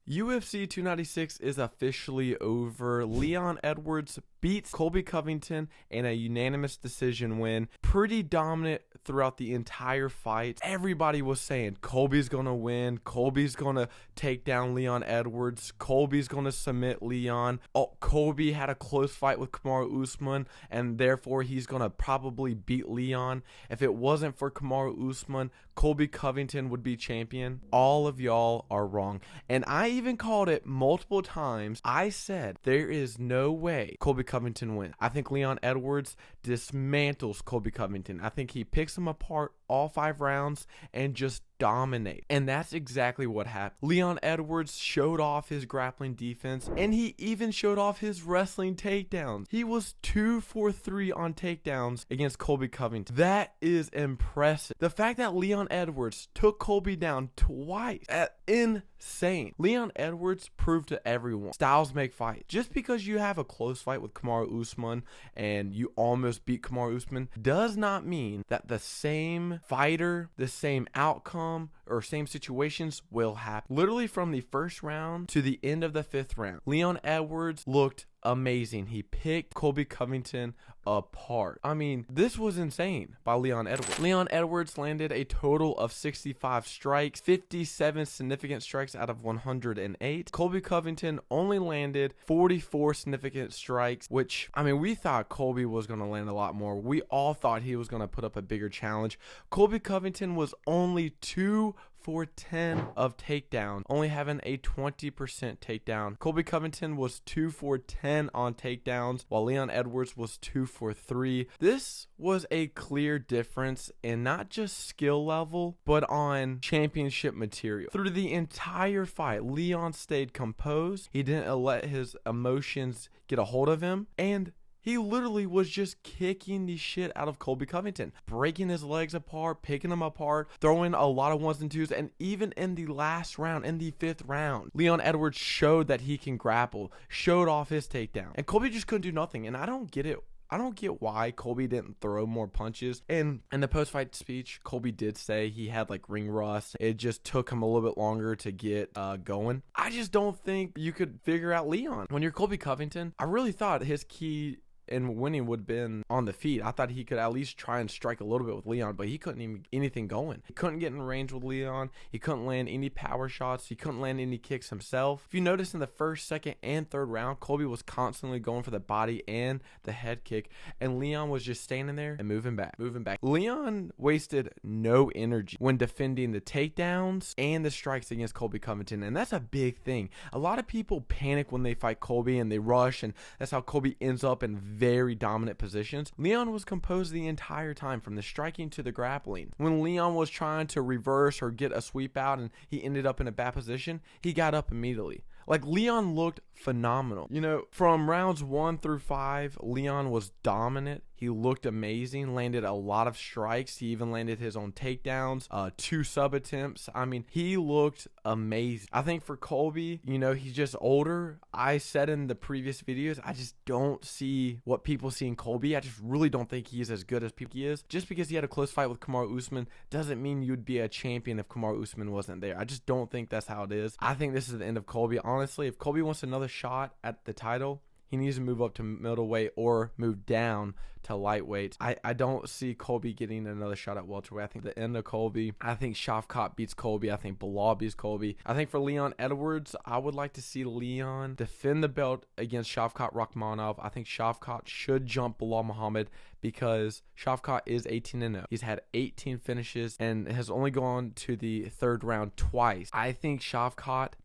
UFC 296 is officially over. Leon Edwards beats Colby Covington in a unanimous decision win. Pretty dominant throughout the entire fight. Everybody was saying Colby's gonna win. Colby's gonna take down Leon Edwards. Colby's gonna submit Leon. Oh, Colby had a close fight with Kamaru Usman, and therefore he's gonna probably beat Leon. If it wasn't for Kamaru Usman, Colby Covington would be champion. All of y'all are wrong. And I even called it multiple times. I said there is no way Colby Covington wins. I think Leon Edwards dismantles Colby Covington. I think he picks him apart all 5 rounds and just dominate. And that's exactly what happened. Leon Edwards showed off his grappling defense, and he even showed off his wrestling takedowns. He was 2 for 3 on takedowns against Colby Covington. That is impressive. The fact that Leon Edwards took Colby down twice, insane. Leon Edwards proved to everyone styles make fights. Just because you have a close fight with Kamaru Usman and you almost beat Kamaru Usman does not mean that the same fighter, the same outcome, or same situations will happen. Literally from the first round to the end of the 5th round, Leon Edwards looked amazing. He picked Colby Covington apart. I mean, this was insane by Leon Edwards. Leon Edwards landed a total of 65 strikes, 57 significant strikes out of 108. Colby Covington only landed 44 significant strikes, which, I mean, we thought Colby was going to land a lot more. We all thought he was going to put up a bigger challenge. Colby Covington was only 2 for 10 of takedown, only having a 20% takedown. Colby Covington was 2 for 10 on takedowns, while Leon Edwards was 2 for 3. This was a clear difference in not just skill level, but on championship material. Through the entire fight, Leon stayed composed. He didn't let his emotions get a hold of him, and he literally was just kicking the shit out of Colby Covington, breaking his legs apart, picking him apart, throwing a lot of 1s and 2s, and even in the last round, in the 5th round, Leon Edwards showed that he can grapple, showed off his takedown, and Colby just couldn't do nothing, and I don't get it. I don't get why Colby didn't throw more punches. And in the post-fight speech, Colby did say he had like ring rust. It just took him a little bit longer to get going. I just don't think you could figure out Leon. When you're Colby Covington, I really thought his key and winning would have been on the feet. I thought he could at least try and strike a little bit with Leon, but he couldn't even get anything going. He couldn't get in range with Leon. He couldn't land any power shots. He couldn't land any kicks himself. If you notice in the 1st, 2nd, and 3rd round, Colby was constantly going for the body and the head kick, and Leon was just standing there and moving back. Leon wasted no energy when defending the takedowns and the strikes against Colby Covington, and that's a big thing. A lot of people panic when they fight Colby and they rush, and that's how Colby ends up in very dominant positions. Leon was composed the entire time, from the striking to the grappling. When Leon was trying to reverse or get a sweep out and he ended up in a bad position, he got up immediately. Like, Leon looked phenomenal. You know, from rounds 1 through 5, Leon was dominant. He looked amazing, landed a lot of strikes. He even landed his own takedowns, 2 sub attempts. I mean, he looked amazing. I think for Colby, you know, he's just older. I said in the previous videos, I just don't see what people see in Colby. I just really don't think he is as good as people is. Just because he had a close fight with Kamaru Usman doesn't mean you'd be a champion if Kamaru Usman wasn't there. I just don't think that's how it is. I think this is the end of Colby. Honestly, if Colby wants another shot at the title, he needs to move up to middleweight or move down to lightweight. I don't see Colby getting another shot at welterweight. I think the end of Colby. I think Shavkat beats Colby. I think Bilal beats Colby. I think for Leon Edwards, I would like to see Leon defend the belt against Shavkat Rakhmonov. I think Shavkat should jump Bilal Muhammad because Shavkat is 18-0. He's had 18 finishes and has only gone to the 3rd round twice. I think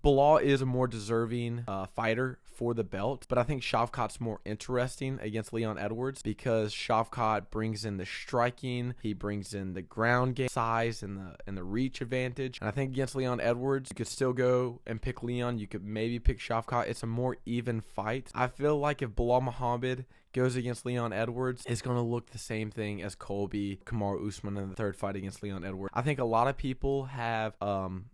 Bilal is a more deserving fighter for the belt, but I think Shavkat's more interesting against Leon Edwards because Shavkat brings in the striking, he brings in the ground game, size, and the reach advantage. And I think against Leon Edwards, you could still go and pick Leon. You could maybe pick Shavkat. It's a more even fight. I feel like if Bilal Muhammad goes against Leon Edwards, it's going to look the same thing as Colby, Kamaru Usman in the 3rd fight against Leon Edwards. I think a lot of people have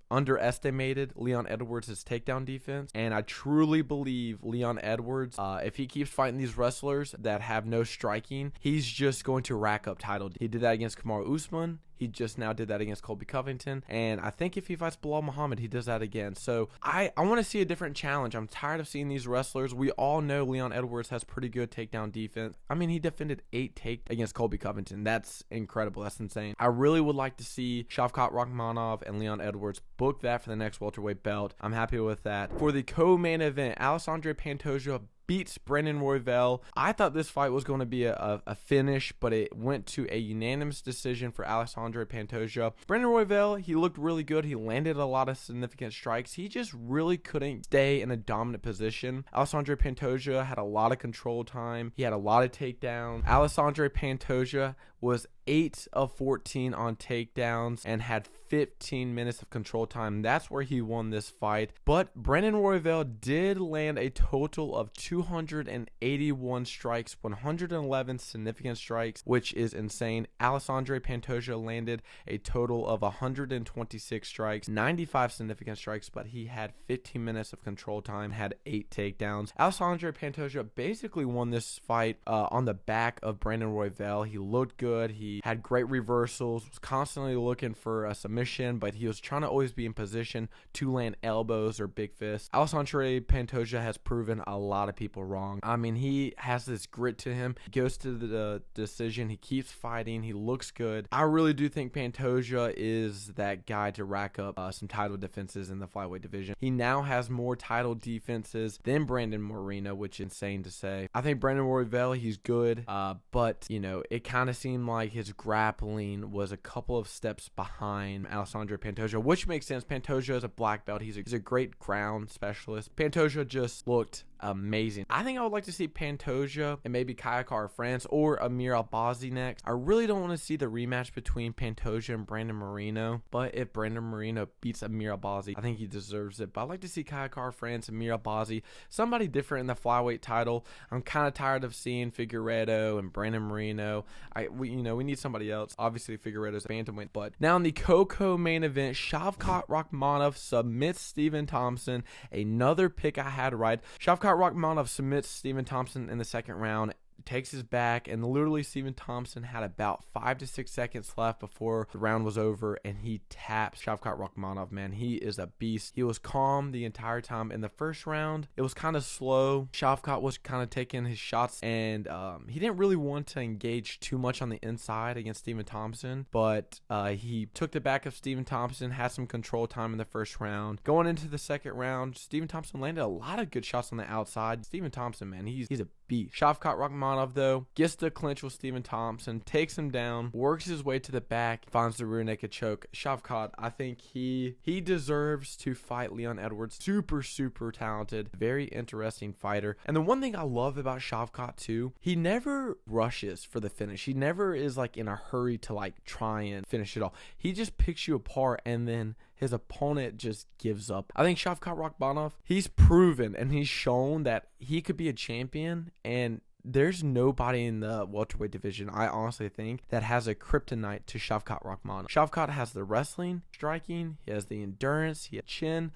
underestimated Leon Edwards' takedown defense, and I truly believe Leon Edwards, if he keeps fighting these wrestlers that have no striking, he's just going to rack up title. He did that against Kamaru Usman. He just now did that against Colby Covington, and I think if he fights Bilal Muhammad, he does that again. So I want to see a different challenge. I'm tired of seeing these wrestlers. We all know Leon Edwards has pretty good takedown defense. I mean, he defended 8 take against Colby Covington. That's incredible. That's insane. I really would like to see Shavkat Rakhmonov and Leon Edwards book that for the next welterweight belt. I'm happy with that. For the co-main event, Alexandre Pantoja beats Brandon Royval. I thought this fight was going to be a finish, but it went to a unanimous decision for Alexandre Pantoja. Brandon Royval, he looked really good. He landed a lot of significant strikes. He just really couldn't stay in a dominant position. Alexandre Pantoja had a lot of control time. He had a lot of takedowns. Alexandre Pantoja was 8 of 14 on takedowns and had 15 minutes of control time. That's where he won this fight. But Brandon Royval did land a total of 281 strikes, 111 significant strikes, which is insane. Alexandre Pantoja landed a total of 126 strikes, 95 significant strikes, but he had 15 minutes of control time, had 8 takedowns. Alexandre Pantoja basically won this fight on the back of Brandon Royval. He looked good. He had great reversals, was constantly looking for a submission, but he was trying to always be in position to land elbows or big fists. Alexandre Pantoja has proven a lot of people wrong. I mean, he has this grit to him. He goes to the decision. He keeps fighting. He looks good. I really do think Pantoja is that guy to rack up some title defenses in the flyweight division. He now has more title defenses than Brandon Moreno, which is insane to say. I think Brandon Royval, he's good, but, you know, it kind of seemed like his grappling was a couple of steps behind Alexandre Pantoja, which makes sense. Pantoja is a black belt. He's a great ground specialist. Pantoja just looked amazing. I think I would like to see Pantoja and maybe Kayakar France or Amir Albazi next. I really don't want to see the rematch between Pantoja and Brandon Moreno, but if Brandon Moreno beats Amir Albazi, I think he deserves it. But I'd like to see Kayakar France, Amir Albazi, somebody different in the flyweight title. I'm kind of tired of seeing Figueiredo and Brandon Moreno. We need somebody else. Obviously, Figueiredo's a bantamweight. But now in the Coco main event, Shavkat Rakhmonov submits Stephen Thompson. Another pick I had right. Shavkat Rakhmonov submits Stephen Thompson in the second round, takes his back, and literally Stephen Thompson had about 5 to 6 seconds left before the round was over, and he taps Shavkat Rakhmonov. Man, he is a beast. He was calm the entire time. In the first round, it was kind of slow. Shavkat was kind of taking his shots, and he didn't really want to engage too much on the inside against Stephen Thompson, but he took the back of Stephen Thompson, had some control time in the first round. Going into the second round, Stephen Thompson landed a lot of good shots on the outside. Stephen Thompson, man, he's a beast. Shavkat Rakhmonov, though, gets the clinch with Stephen Thompson, takes him down, works his way to the back, finds the rear naked choke. Shavkat, I think he deserves to fight Leon Edwards. Super, super talented, very interesting fighter. And the one thing I love about Shavkat, too, he never rushes for the finish. He never is, like, in a hurry to, like, try and finish it all. He just picks you apart, and then his opponent just gives up. I think Shavkat Rakhmonov, he's proven and he's shown that he could be a champion, and there's nobody in the welterweight division, I honestly think, that has a kryptonite to Shavkat Rakhmonov. Shavkat has the wrestling, striking, he has the endurance, he has chin.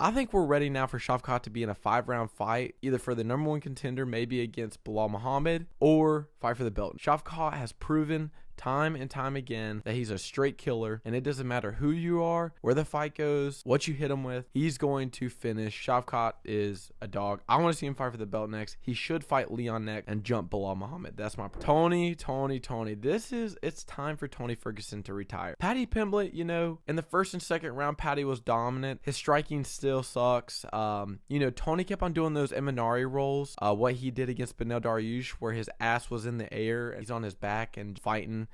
I think we're ready now for Shavkat to be in a 5-round fight, either for the number 1 contender, maybe against Bilal Muhammad, or fight for the belt. Shavkat has proven time and time again that he's a straight killer, and it doesn't matter who you are, where the fight goes, what you hit him with, he's going to finish. Shavkat is a dog. I want to see him fight for the belt next. He should fight Leon next and jump Bilal Muhammad. That's my Tony. It's time for Tony Ferguson to retire. Paddy Pimblett, in the first and second round, Paddy was dominant. His striking still sucks. Tony kept on doing those Eminari rolls. What he did against Benel Dariush, where his ass was in the air and he's on his back and fighting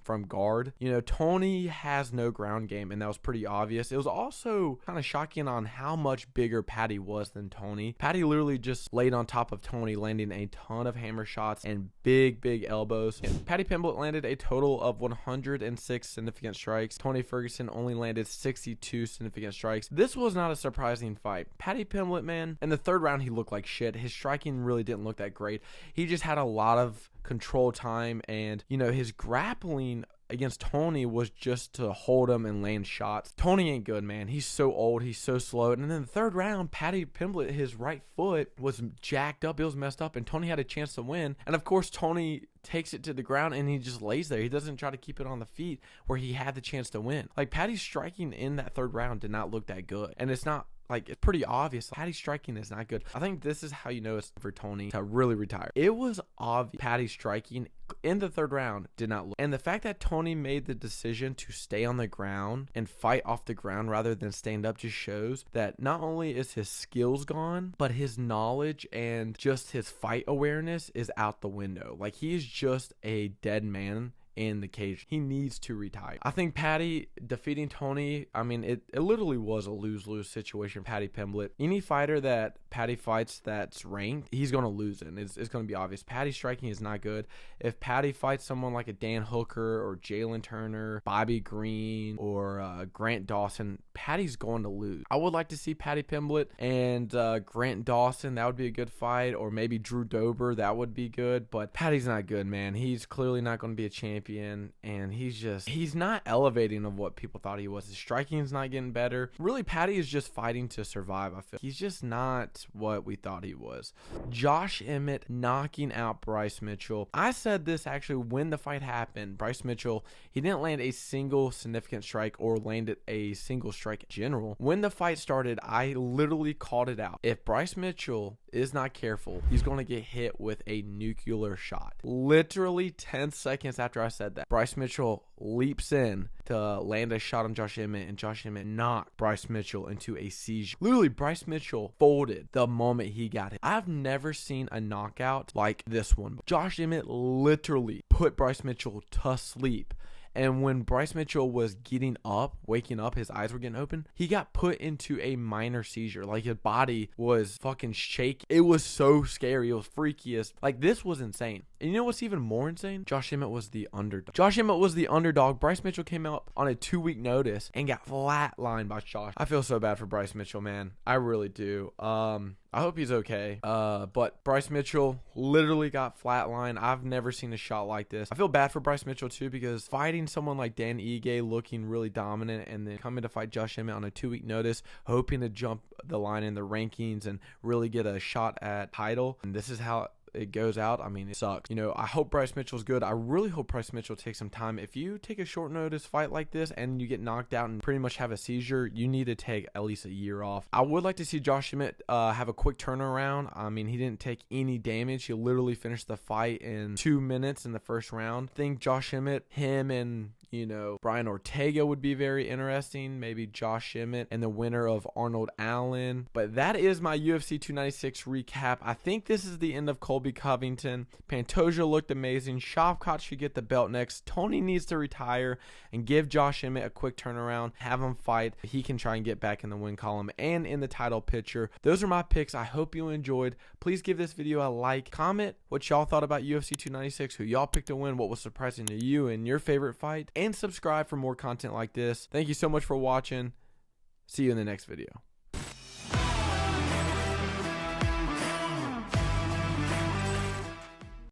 from guard. Tony has no ground game, and that was pretty obvious. It was also kind of shocking on how much bigger Paddy was than Tony. Paddy literally just laid on top of Tony, landing a ton of hammer shots and big elbows. Paddy Pimblett landed a total of 106 significant strikes. Tony Ferguson only landed 62 significant strikes. This was not a surprising fight. Paddy Pimblett, man, in the third round, he looked like shit. His striking really didn't look that great. He just had a lot of control time, and his grappling against Tony was just to hold him and land shots. Tony ain't good, man. He's so old. He's so slow. And then the third round, Paddy Pimblett, his right foot was jacked up. It was messed up, and Tony had a chance to win. And of course, Tony takes it to the ground and he just lays there. He doesn't try to keep it on the feet where he had the chance to win. Like, Paddy's striking in that third round did not look that good. And it's not, like, it's pretty obvious. Paddy's striking is not good. I think this is how you know it's for Tony to really retire. It was obvious Paddy's striking in the third round did not look. And the fact that Tony made the decision to stay on the ground and fight off the ground rather than stand up just shows that not only is his skills gone, but his knowledge and just his fight awareness is out the window. Like, he is just a dead man in the cage. He needs to retire. I think Paddy defeating Tony, I mean, it literally was a lose-lose situation. Paddy Pimblett, any fighter that Paddy fights that's ranked, he's going to lose it. It's going to be obvious. Paddy striking is not good. If Paddy fights someone like a Dan Hooker or Jalen Turner, Bobby Green, or Grant Dawson, Paddy's going to lose. I would like to see Paddy Pimblett and Grant Dawson. That would be a good fight. Or maybe Drew Dober. That would be good. But Paddy's not good, man. He's clearly not going to be a champion. And he's not elevating of what people thought he was. His striking's not getting better. Really, Paddy is just fighting to survive, I feel. He's just not what we thought he was. Josh Emmett knocking out Bryce Mitchell. I said this actually when the fight happened. Bryce Mitchell, he didn't land a single significant strike or landed a single strike in general. When the fight started, I literally called it out. If Bryce Mitchell is not careful, he's going to get hit with a nuclear shot. Literally 10 seconds after I said that, Bryce Mitchell leaps in to land a shot on Josh Emmett, and Josh Emmett knocked Bryce Mitchell into a seizure. Literally, Bryce Mitchell folded the moment he got it. I've never seen a knockout like this one. Josh Emmett literally put Bryce Mitchell to sleep. And when Bryce Mitchell was getting up, waking up, his eyes were getting open, he got put into a minor seizure. Like, his body was fucking shaking. It was so scary. It was freakiest. Like, this was insane. And you know what's even more insane? Josh Emmett was the underdog. Josh Emmett was the underdog. Bryce Mitchell came out on a 2-week notice and got flatlined by Josh. I feel so bad for Bryce Mitchell, man. I really do. I hope he's okay. But Bryce Mitchell literally got flatlined. I've never seen a shot like this. I feel bad for Bryce Mitchell too, because fighting someone like Dan Ige looking really dominant and then coming to fight Josh Emmett on a 2-week notice, hoping to jump the line in the rankings and really get a shot at title. And this is how it goes out. I mean, it sucks. You know, I hope Bryce Mitchell's good. I really hope Bryce Mitchell takes some time. If you take a short notice fight like this and you get knocked out and pretty much have a seizure, you need to take at least a year off. I would like to see Josh Emmett have a quick turnaround. I mean, he didn't take any damage. He literally finished the fight in 2 minutes in the first round. I think Josh Emmett, him and Brian Ortega would be very interesting. Maybe Josh Emmett and the winner of Arnold Allen. But that is my UFC 296 recap. I think this is the end of Colby Covington. Pantoja looked amazing. Shavkat should get the belt next. Tony needs to retire and give Josh Emmett a quick turnaround. Have him fight. He can try and get back in the win column and in the title picture. Those are my picks. I hope you enjoyed. Please give this video a like. Comment what y'all thought about UFC 296. Who y'all picked to win. What was surprising to you in your favorite fight. And subscribe for more content like this. Thank you so much for watching. See you in the next video.